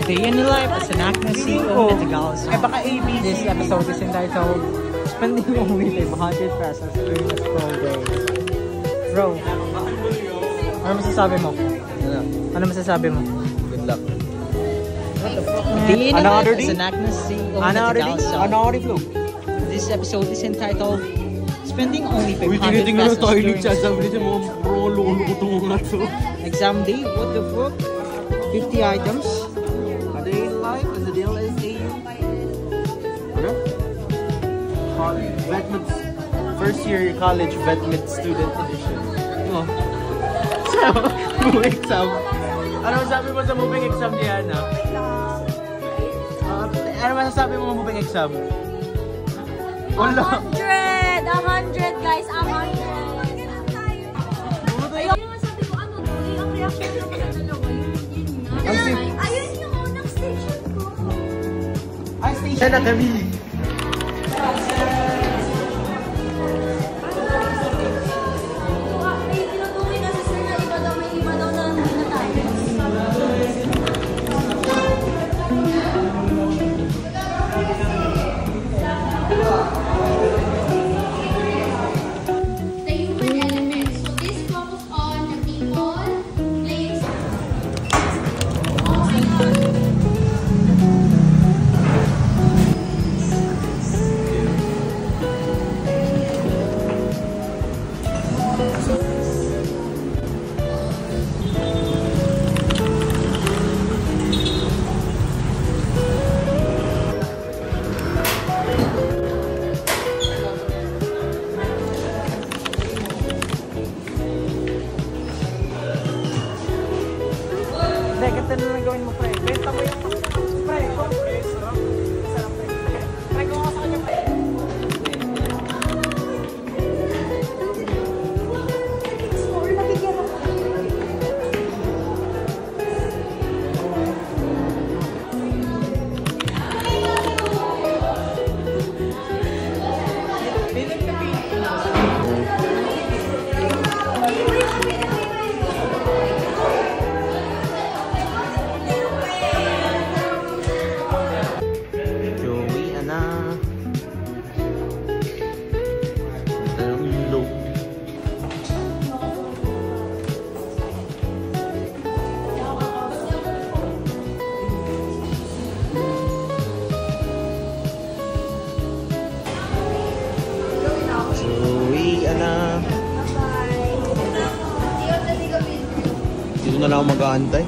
Day in the life as an actor CEO at the Galaxy. Baka ABC. This episode is entitled Spending Only 500 pesos during a school day. Bro, ano masasabi mo? Ano masasabi mo? Good luck. Day in the Another life as day? an actor CEO at the Galaxy. Another flow. This episode is entitled Spending Only 500 Uy, tinitingnan pesos na tayo during siya. Sabi niya mga bro, lolo ko ito nga to. exam day. What the fuck? 50 items. A day in life as a DLSA. Ano? VetMed first year college VetMed student edition. Oh. So, moving exam. Ano masasabi mo sa moving exam niya, Ana? Ano masasabi mo sa moving exam? 100 guys, 100. Ayun yung sabi ko, ano to? Yung reaction ng mga dalawa, yun nga. Ayun yung unang station ko. Ay, station na kami. May tinutuloy kasi sir na iba daw, may iba daw na hindi na tayo. The human element. So this focus on the people, place. Oh my God. Hindi, ganito na lang gawin mo, pre. Benta mo yung pre. Sarap, pre. Pre, kung ako sa kanya, pre. Joey, Ana. Hello. Joey, Ana. Dito na lang ako mag-aantay.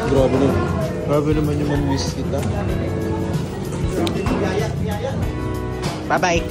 Grabe naman. Grabe naman yung mag-miss kita. Bye-bye!